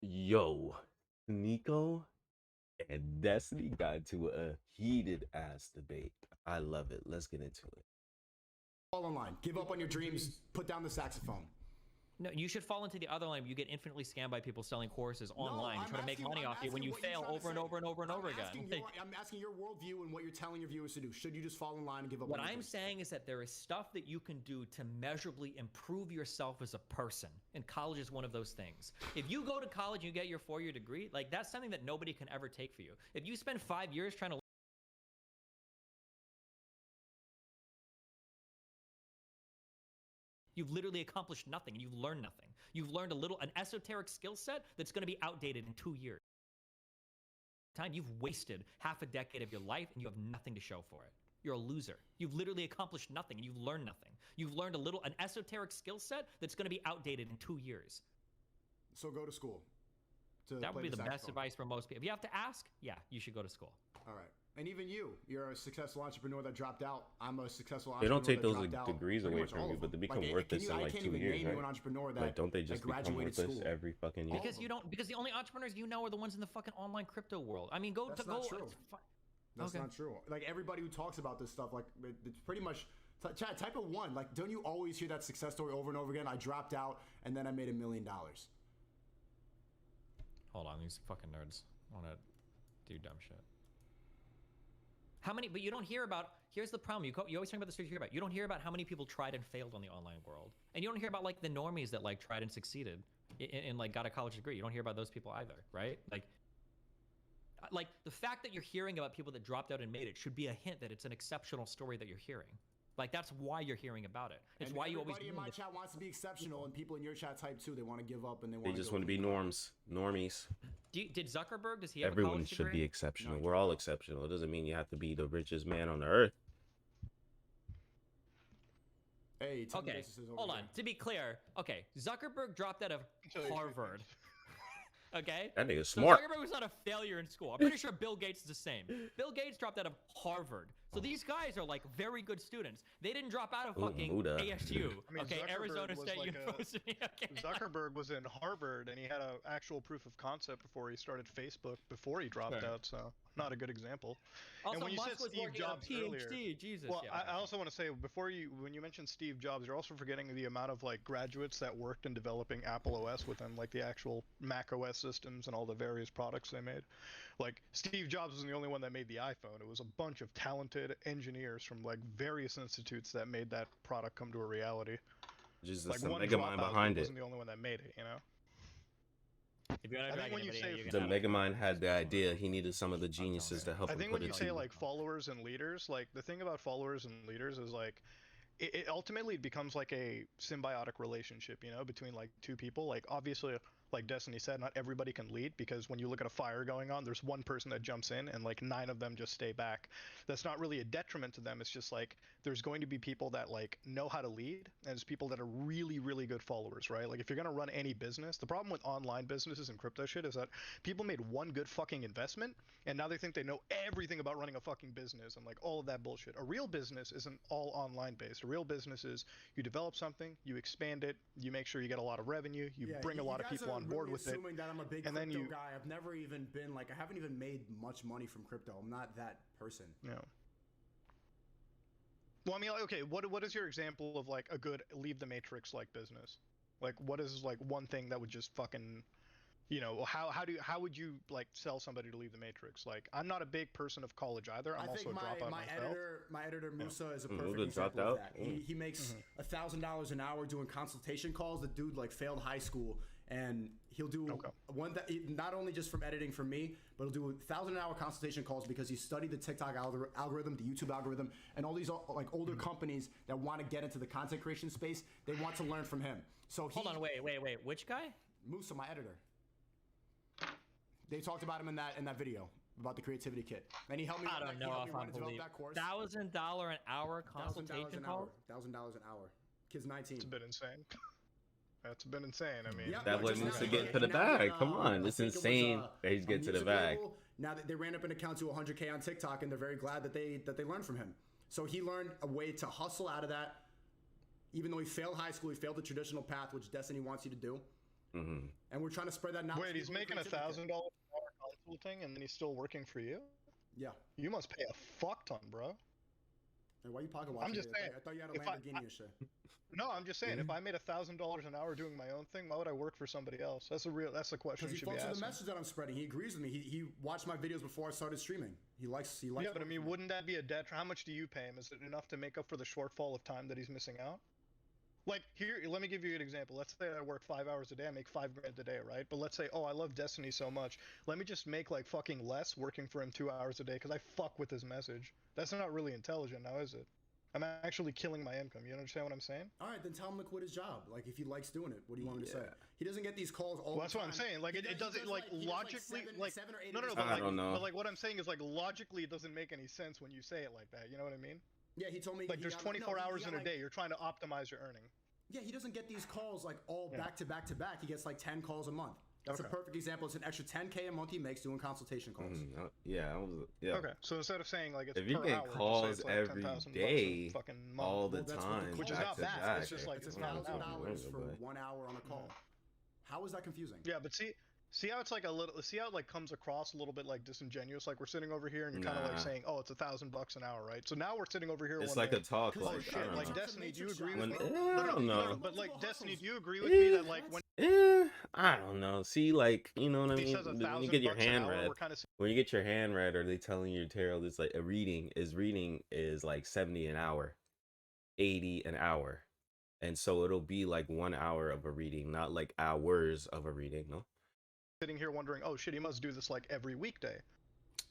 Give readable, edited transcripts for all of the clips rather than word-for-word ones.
Yo, Sneako and Destiny got into a heated ass debate. I love it. Let's get into it. Fall in line. Give up on your dreams. Put down the saxophone. No, you should fall into the other line. You get infinitely scammed by people selling courses online, trying to make money off you when you fail over and over and over and over again. I'm asking your worldview and what you're telling your viewers to do. Should you just fall in line and give up? What I'm saying is that there is stuff that you can do to measurably improve yourself as a person, and college is one of those things. If you go to college and you get your 4-year degree, like that's something that nobody can ever take for you. If you spend 5 years trying to you've literally accomplished nothing. You've learned nothing. You've learned an esoteric skill set that's going to be outdated in 2 years. You've wasted half a decade of your life and you have nothing to show for it. You're a loser. You've literally accomplished nothing and you've learned nothing. You've learned an esoteric skill set that's going to be outdated in 2 years. So go to school. That would be the best advice for most people. If you have to ask, yeah, you should go to school. All right. And even you're a successful entrepreneur that dropped out. I'm a successful They entrepreneur. don't take that those dropped degrees out. away from you, but they become worthless in like 2 years, right? An entrepreneur that Like, don't they just become graduated worthless school every fucking year? Because the only entrepreneurs you know are the ones in the fucking online crypto world. I mean, That's not true. That's not true. Like everybody who talks about this stuff, like it's pretty much. Chat, type of one. Like, don't you always hear that success story over and over again? I dropped out and then I made $1 million. Hold on, these fucking nerds want to do dumb shit. How many? But you don't hear about. Here's the problem. You always talk about the stories you hear about. You don't hear about how many people tried and failed on the online world, and you don't hear about like the normies that like tried and succeeded, and like got a college degree. You don't hear about those people either, right? Like the fact that you're hearing about people that dropped out and made it should be a hint that it's an exceptional story that you're hearing. Like that's why you're hearing about it. It's and why you always. Everybody in my chat wants to be exceptional, and people in your chat type too. They want to give up and They just want to be normies. Did Zuckerberg? Does he have Everyone a college should degree? be exceptional. We're all exceptional. It doesn't mean you have to be the richest man on the earth. Hey, okay, hold on. To be clear, okay, Zuckerberg dropped out of Harvard. Okay? That nigga's smart. So Zuckerberg was not a failure in school. I'm pretty sure Bill Gates is the same. Bill Gates dropped out of Harvard. So these guys are like very good students. They didn't drop out of fucking ASU. I mean, okay, Zuckerberg Arizona State like University. Okay. Zuckerberg was in Harvard and he had an actual proof of concept before he started Facebook, before he dropped out, so not a good example. Also, and when you Musk said was Steve working Jobs on a PhD. earlier, Jesus. well, yeah, I also want to say when you mentioned Steve Jobs, you're also forgetting the amount of like graduates that worked in developing Apple OS within like the actual Mac OS systems and all the various products they made. Like Steve Jobs wasn't the only one that made the iPhone. It was a bunch of talented engineers from like various institutes that made that product come to a reality. Just like the one mega mind behind it. Wasn't the only one that made it, you know. I think when you say the mega mind had the idea, he needed some of the geniuses to help him put it together. I think when you say like followers and leaders, like the thing about followers and leaders is like it ultimately becomes like a symbiotic relationship, you know, between like two people. Like obviously, like Destiny said, not everybody can lead, because when you look at a fire going on, there's one person that jumps in and like 9 of them just stay back. That's not really a detriment to them. It's just like there's going to be people that like know how to lead, and there's people that are really, really good followers, right? Like if you're going to run any business, the problem with online businesses and crypto shit is that people made one good fucking investment and now they think they know everything about running a fucking business and like all of that bullshit. A real business isn't all online based. A real business is you develop something, you expand it, you make sure you get a lot of revenue, you bring a lot of people on board with it. Assuming that I'm a big crypto guy. I've never even been like, I haven't even made much money from crypto. I'm not that person. Yeah. Well, I mean, okay, what is your example of like a good leave the matrix like business? Like, what is like one thing that would just fucking, you know, how would you like sell somebody to leave the matrix? Like, I'm not a big person of college either. I'm also a dropout myself. My editor Musa is a perfect example of that. He makes $1,000 an hour doing consultation calls. The dude like failed high school, and he'll do one that not only just from editing for me, but he'll do 1,000-hour consultation calls because he studied the TikTok algorithm, the YouTube algorithm, and all these like older companies that want to get into the content creation space. They want to learn from him. So hold on, wait, which guy? Musa, my editor. They talked about him in that video about the creativity kit, and he helped me. I don't know if I believe that course. $1,000 an hour consultation call. $1,000 an hour. Kid's 19. It's a bit insane. That's a bit insane. I mean, that wasn't to get to the bag. Come on, it's insane that he's getting to the bag. Now that they ran up an account to 100K on TikTok, and they're very glad that they learned from him. So he learned a way to hustle out of that. Even though he failed high school, he failed the traditional path, which Destiny wants you to do. And we're trying to spread that knowledge. Wait, he's making $1,000 an hour consulting, and then he's still working for you? Yeah. You must pay a fuck ton, bro. Hey, why are you pocket watching? I'm just saying. I thought you had a Lamborghini and shit. No, I'm just saying. If I made $1,000 an hour doing my own thing, why would I work for somebody else? That's the question you should be asking. Because he fucks with the message that I'm spreading. He agrees with me. He watched my videos before I started streaming. He likes. Yeah, but I mean, wouldn't that be a debt? How much do you pay him? Is it enough to make up for the shortfall of time that he's missing out? Like, here, let me give you an example. Let's say I work 5 hours a day, I make $5 grand a day, right? But let's say, oh, I love Destiny so much. Let me just make like fucking less working for him 2 hours a day because I fuck with his message. That's not really intelligent now, is it? I'm actually killing my income. You understand what I'm saying? All right, then tell him to quit his job. Like, if he likes doing it, what do you want me to say? He doesn't get these calls all the time. That's what I'm saying. Like, it doesn't, like, logically, like, seven or eight no, I don't know. But, like, what I'm saying is, like, logically, it doesn't make any sense when you say it like that. You know what I mean? Yeah, he told me. Like, there's 24 hours in a day. You're trying to optimize your earning. Yeah, he doesn't get these calls, like, all back to back to back. He gets, like, 10 calls a month. That's a perfect example. It's an extra $10K a month he makes doing consultation calls. Yeah. Okay, so instead of saying like it's if you per get hour, calls like every day, all the time, which is not bad. It's just like it's $1,000 for 1 hour on a call. How is that confusing? Yeah, but see how it's like a little. See how it like comes across a little bit like disingenuous. Like we're sitting over here and you're kind of like saying, "Oh, it's $1,000 an hour, right?" So now we're sitting over here. It's like a talk. Oh shit! Like Destiny, do you agree with me? I don't know. But like Destiny, do you agree with me that like when? I don't know. See, like, you know what I mean? When you get your hand read, when you get your hand read, or they telling you tarot, it's like a reading is like 70 an hour, 80 an hour, and so it'll be like 1 hour of a reading, not like hours of a reading. No. Sitting here wondering, oh shit, he must do this like every weekday.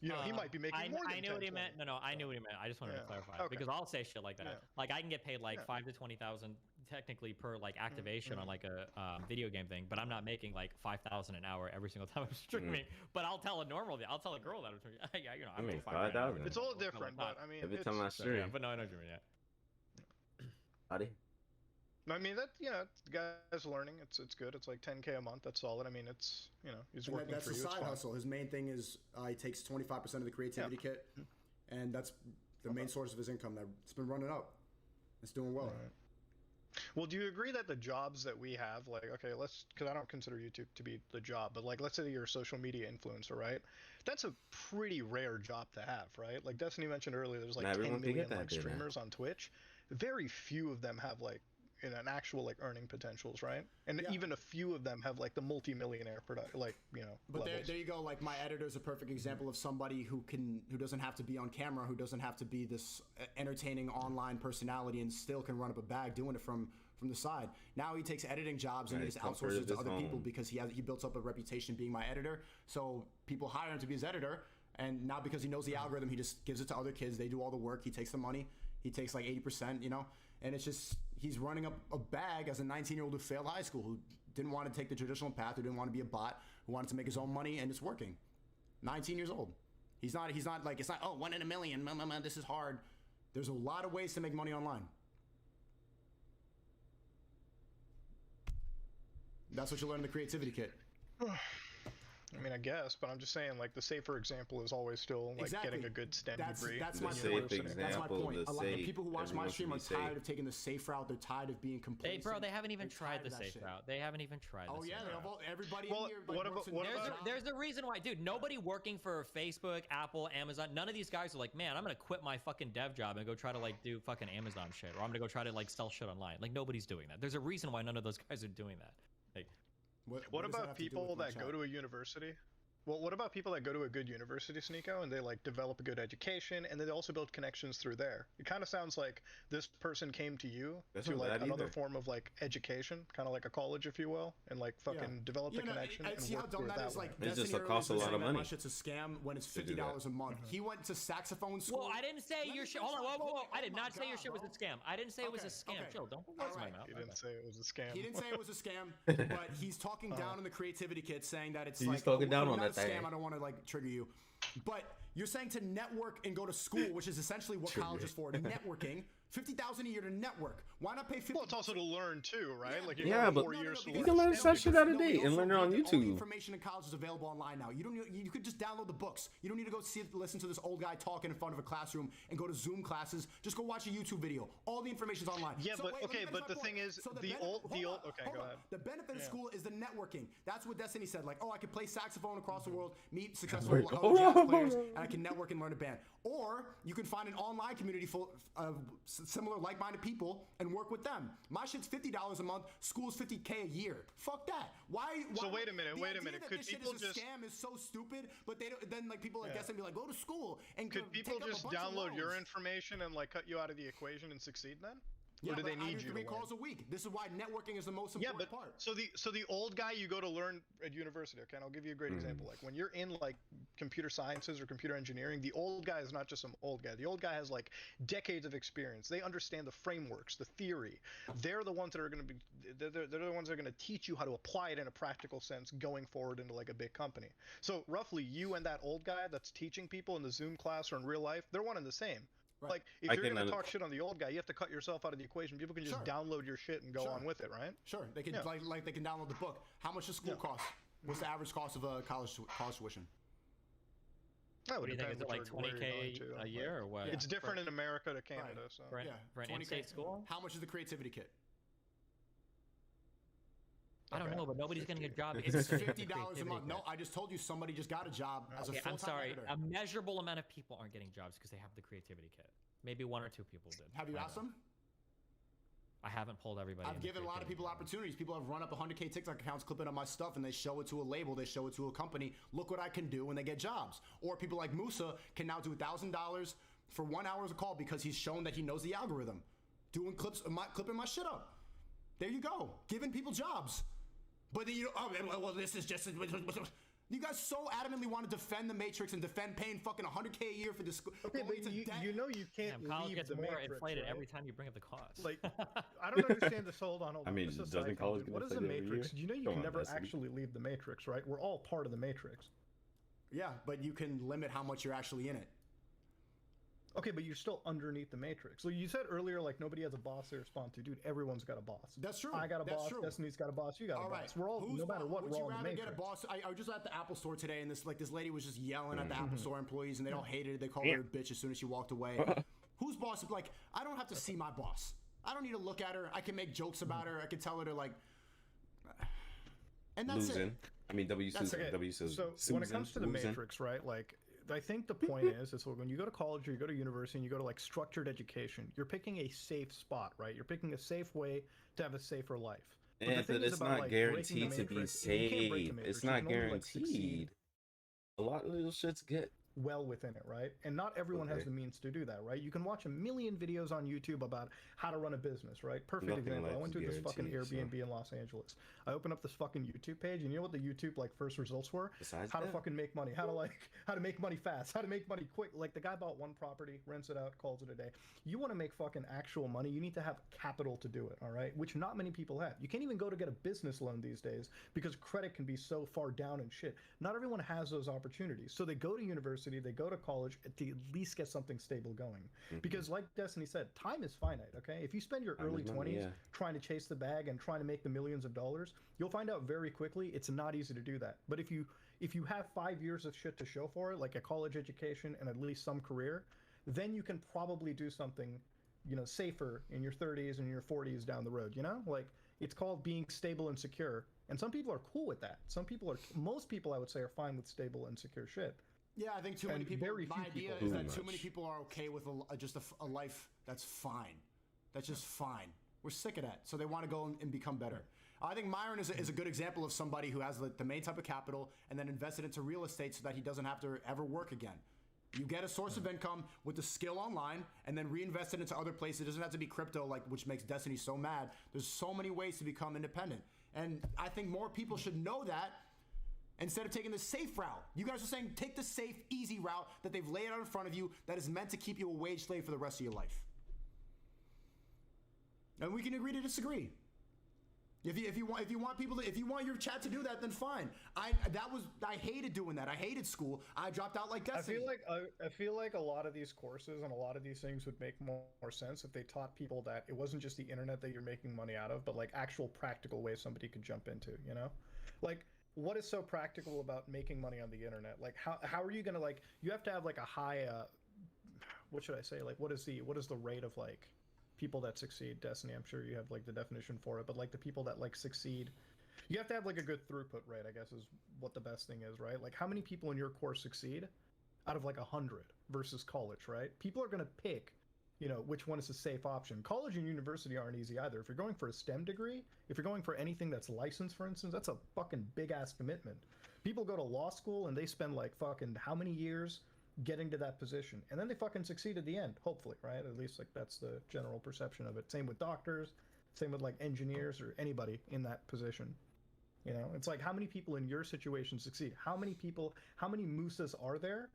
You know, he might be making more than I knew what he meant. No, I knew what he meant. I just wanted to clarify because I'll say shit like that. Yeah. Like I can get paid like 5 to 20,000 technically per like activation on like a video game thing, but I'm not making like 5,000 an hour every single time I'm streaming. But I'll tell a girl that I'm streaming. Yeah, you know, I'm making 5,000. It's all different, but I mean, every time I stream. Yeah, but no, I know what you mean. Yeah. Howdy. I mean that the guy's learning. It's good. It's like 10K a month. That's solid. I mean, it's he's working that's for you. That's a side hustle. His main thing is he takes 25% of the creativity kit, and that's the main source of his income. That's been running up. It's doing well. Right. Well, do you agree that the jobs that we have, like, okay, because I don't consider YouTube to be the job, but like, let's say you're a social media influencer, right? That's a pretty rare job to have, right? Like Destiny mentioned earlier, there's like 10 million like streamers on Twitch. Very few of them have like an actual like earning potentials, right? And even a few of them have like the multi-millionaire but there you go. Like my editor is a perfect example of somebody who doesn't have to be on camera, who doesn't have to be this entertaining online personality, and still can run up a bag doing it from the side. Now he takes editing jobs and he just outsources it to other people because he built up a reputation being my editor. So people hire him to be his editor, and now because he knows the algorithm, he just gives it to other kids. They do all the work. He takes the money. He takes like 80%, and it's just he's running up a bag as a 19-year-old who failed high school, who didn't want to take the traditional path, who didn't want to be a bot, who wanted to make his own money, and it's working. 19 years old. He's not like, it's not, oh, 1 in a million, this is hard. There's a lot of ways to make money online. That's what you learn in the creativity kit. I mean, I guess, but I'm just saying, like, the safer example is always still, like, getting a good STEM degree. That's my point. That's my point. A lot of people who watch my stream are tired of taking the safe route. They're tired of being complacent. Hey, bro, they haven't even tried the safe route. They haven't even tried the safe route. Everybody in here, there's a reason why, dude, nobody working for Facebook, Apple, Amazon, none of these guys are like, man, I'm going to quit my fucking dev job and go try to, like, do fucking Amazon shit, or I'm going to go try to, like, sell shit online. Like, nobody's doing that. There's a reason why none of those guys are doing that. Like, what about people that go to a university? Well, what about people that go to a good university, Sneako, and they like develop a good education, and they also build connections through there? It kind of sounds like this person came to you to like another form of like education, kind of like a college, if you will, and like fucking develop the connection. I see how dumb that is. Like, it just costs a lot of money. It's a scam when it's $50 a month. He went to saxophone school. Well, I didn't say your shit. Hold on, whoa. I did not say your shit was a scam. I didn't say it was a scam. Chill, don't put words in my mouth. He didn't say it was a scam. He didn't say it was a scam, but he's talking down in the creativity kit, saying that it's he's talking down on that thing. I don't want to like trigger you, but you're saying to network and go to school, which is essentially what college is for, networking, $50,000 a year to network. Why not pay $50,000? Well, it's also to learn too, right? Yeah, like yeah, but 4 years to you learn. can learn such shit out of date and learn it on YouTube. All the information in college is available online now. You could just download the books. You don't need to go listen to this old guy talking in front of a classroom and go to Zoom classes. Just go watch a YouTube video. All the information's online. Yeah, so but the thing is, okay, go ahead. The benefit of school is the networking. That's what Destiny said. Like, oh, I could play saxophone across the world, meet successful jazz players, and I can network and learn a band. Or you can find an online community full of similar like-minded people and work with them. My shit's $50 a month. School's $50K a year. Fuck that. Why so wait a minute. Could people just scam is so stupid? But they don't, then like people like Destiny be like, go to school and could people just download your information and like cut you out of the equation and succeed then? Yeah, or do they need you? 3 calls a week. This is why networking is the most important part. So the old guy you go to learn at university, okay, and I'll give you a great example. Like when you're in like computer sciences or computer engineering, the old guy is not just some old guy. The old guy has like decades of experience. They understand the frameworks, the theory. They're the ones that are going to be they're the ones that are going to teach you how to apply it in a practical sense going forward into like a big company. So roughly you and that old guy that's teaching people in the Zoom class or in real life, they're one and the same. Right. Like, if you're going to talk shit on the old guy, you have to cut yourself out of the equation. People can just download your shit and go on with it, right? Sure. They can like they can download the book. How much does school cost? What's the average cost of a college tuition? What do you think? Is it like $20K a year or what? It's different in America to Canada. So for an in-state school? How much is the creativity kit? I don't know, but nobody's getting a job. It's $50 a month. No, I just told you somebody just got a job as a full-time I'm sorry. editor. A measurable amount of people aren't getting jobs because they have the creativity kit. Maybe 1 or 2 people did. Have you asked them? I haven't pulled everybody. I've given a lot of people opportunities. People have run up 100K TikTok accounts clipping on my stuff, and they show it to a label. They show it to a company. Look what I can do when they get jobs. Or people like Musa can now do $1,000 for 1 hour of a call because he's shown that he knows the algorithm. Doing clipping my shit up. There you go. Giving people jobs. But then this is just... You guys so adamantly want to defend the Matrix and defend paying fucking 100K a year for this. Okay, but you know you can't college leave gets the more Matrix, inflated right? every time you bring up the cost. Like, I don't understand this. Hold on. I mean, doesn't college get what is the inflated every Matrix? year? You know you can never actually leave the Matrix, right? We're all part of the Matrix. Yeah, but you can limit how much you're actually in it. Okay, but you're still underneath the Matrix. So you said earlier, like, nobody has a boss they respond to. Dude, everyone's got a boss. That's true. I got a boss. True. Destiny's got a boss. You got a boss. We're all, no matter what, we're all in the Matrix. Get a boss? I was just at the Apple store today, and this lady was just yelling at the Apple store employees, and they all hated it. They called her a bitch as soon as she walked away. Whose boss? Like, I don't have to see my boss. I don't need to look at her. I can make jokes about her. I can tell her to, like... And that's it. I mean, So when it comes to the Matrix, right, like... I think the point is when you go to college or you go to university and you go to like structured education, you're picking a safe spot, right? You're picking a safe way to have a safer life. But it's not guaranteed to be safe. It's not guaranteed. A lot of little shits get well within it, right? And not everyone has the means to do that, right? You can watch a million videos on YouTube about how to run a business, right? Perfect example. I went to this fucking Airbnb in Los Angeles. I opened up this fucking YouTube page, and you know what the YouTube like first results were? How to fucking make money, how to make money fast, how to make money quick. Like the guy bought one property, rents it out, calls it a day. You want to make fucking actual money, you need to have capital to do it, all right? Which not many people have. You can't even go to get a business loan these days because credit can be so far down and shit. Not everyone has those opportunities. So they go to university, they go to college to at least get something stable going. Because like Destiny said, time is finite, okay? If you spend your early 20s trying to chase the bag and trying to make the millions of dollars, you'll find out very quickly it's not easy to do that. But if you have 5 years of shit to show for it, like a college education and at least some career, then you can probably do something, you know, safer in your 30s and your 40s down the road, you know? Like, it's called being stable and secure. And some people are cool with that. Most people I would say are fine with stable and secure shit. Yeah, I think too many people. My idea is that too many people are okay with just a life that's fine. That's just fine. We're sick of that, so they want to go and become better. I think Myron is a good example of somebody who has the main type of capital and then invested into real estate so that he doesn't have to ever work again. You get a source of income with the skill online and then reinvest it into other places. It doesn't have to be crypto, like which makes Destiny so mad. There's so many ways to become independent, and I think more people should know that. Instead of taking the safe route. You guys are saying take the safe, easy route that they've laid out in front of you that is meant to keep you a wage slave for the rest of your life. And we can agree to disagree. If you want your chat to do that, then fine. I hated doing that. I hated school. I dropped out like Destiny. I feel like a lot of these courses and a lot of these things would make more sense if they taught people that it wasn't just the internet that you're making money out of, but like actual practical ways somebody could jump into, you know? Like, what is so practical about making money on the internet? Like, how are you gonna, like, you have to have like a high what should I say? Like, what is the rate of like people that succeed? Destiny, I'm sure you have like the definition for it, but like the people that like succeed, you have to have like a good throughput rate, I guess, is what the best thing is, right? Like, how many people in your course succeed out of like 100 versus college, right? People are going to pick, you know, which one is a safe option. College and university aren't easy either. If you're going for a STEM degree, if you're going for anything that's licensed, for instance, that's a fucking big ass commitment. People go to law school and they spend like fucking how many years getting to that position, and then they fucking succeed at the end, hopefully, right? At least like that's the general perception of it. Same with doctors, same with like engineers or anybody in that position. You know, it's like, how many people in your situation succeed? How many Musas are there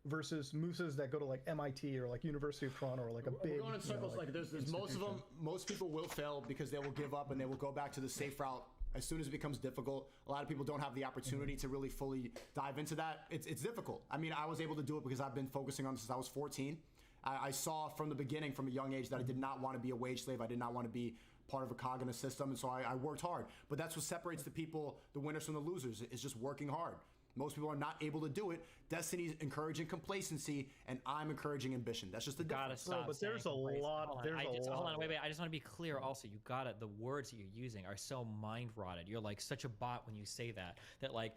versus Musas that go to like MIT or like University of Toronto or like a big, we're going in circles. Like there's most of them, most people will fail because they will give up and they will go back to the safe route as soon as it becomes difficult. A lot of people don't have the opportunity to really fully dive into that. It's difficult. I mean, I was able to do it because I've been focusing on this since I was 14. I saw from the beginning, from a young age, that I did not want to be a wage slave. I did not want to be part of a cog in a system, and so I worked hard. But that's what separates the people, the winners from the losers, is just working hard. Most people are not able to do it. Destiny's encouraging complacency, and I'm encouraging ambition. That's just the difference. Gotta stop. But there's a lot. Hold on, wait. I just want to be clear. Also, you got it. The words that you're using are so mind rotted. You're like such a bot when you say that. That like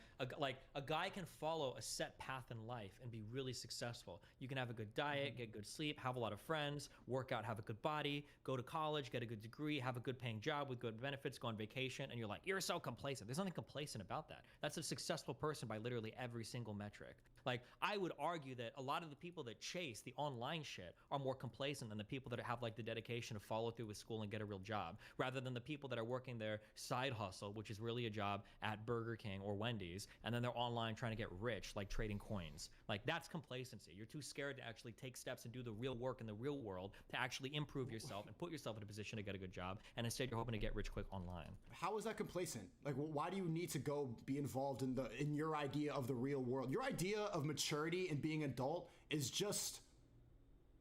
a guy can follow a set path in life and be really successful. You can have a good diet, get good sleep, have a lot of friends, work out, have a good body, go to college, get a good degree, have a good paying job with good benefits, go on vacation, and you're like, you're so complacent. There's nothing complacent about that. That's a successful person by literally every single metric. Like, I would argue that a lot of the people that chase the online shit are more complacent than the people that have like the dedication to follow through with school and get a real job, rather than the people that are working their side hustle, which is really a job at Burger King or Wendy's, and then they're online trying to get rich, like trading coins. Like, that's complacency. You're too scared to actually take steps and do the real work in the real world to actually improve yourself and put yourself in a position to get a good job, and instead you're hoping to get rich quick online. How is that complacent? Like, why do you need to go be involved in your idea of the real world? Your idea of maturity and being adult is just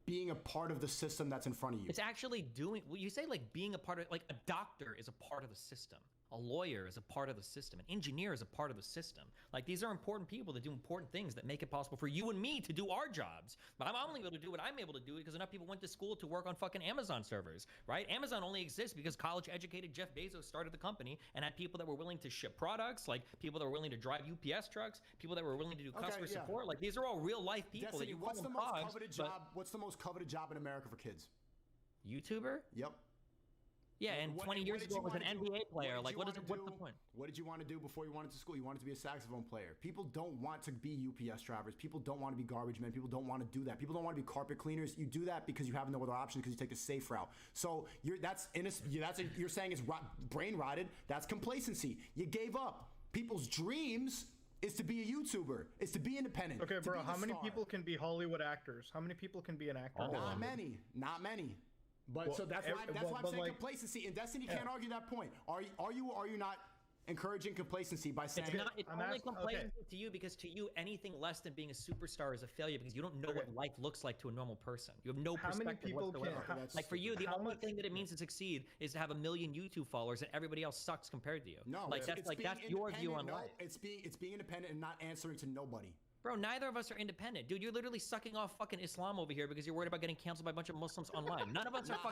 being a part of the system that's in front of you. It's actually doing, well, you say like being a part of, like a doctor is a part of the system. A lawyer is a part of the system. An engineer is a part of the system. Like, these are important people that do important things that make it possible for you and me to do our jobs. But I'm only able to do what I'm able to do because enough people went to school to work on fucking Amazon servers, right? Amazon only exists because college-educated Jeff Bezos started the company and had people that were willing to ship products, like people that were willing to drive UPS trucks, people that were willing to do customer support. Like, these are all real-life people. Destiny, what's the most coveted job? What's the most coveted job in America for kids? YouTuber? Yep. Yeah, and 20 years ago, it was an NBA player. Like, what's the point? What did you want to do before you went to school? You wanted to be a saxophone player. People don't want to be UPS drivers. People don't want to be garbage men. People don't want to do that. People don't want to be carpet cleaners. You do that because you have no other option, because you take the safe route. So you're saying it's brain rotted. That's complacency. You gave up. People's dreams is to be a YouTuber. Is to be independent. Okay, bro. How many people can be Hollywood actors? How many people can be an actor? Not many. Not many. But so that's why I'm saying complacency, and Destiny can't argue that point. Are you or are you not encouraging complacency by saying it's only complacency to you, because to you anything less than being a superstar is a failure, because you don't know what life looks like to a normal person. You have no perspective whatsoever. Like, for you, the only thing that it means to succeed is to have 1 million YouTube followers and everybody else sucks compared to you. No, like that's your view on life. It's being independent and not answering to nobody. Bro, neither of us are independent. Dude, you're literally sucking off fucking Islam over here because you're worried about getting canceled by a bunch of Muslims online. None of us are fucking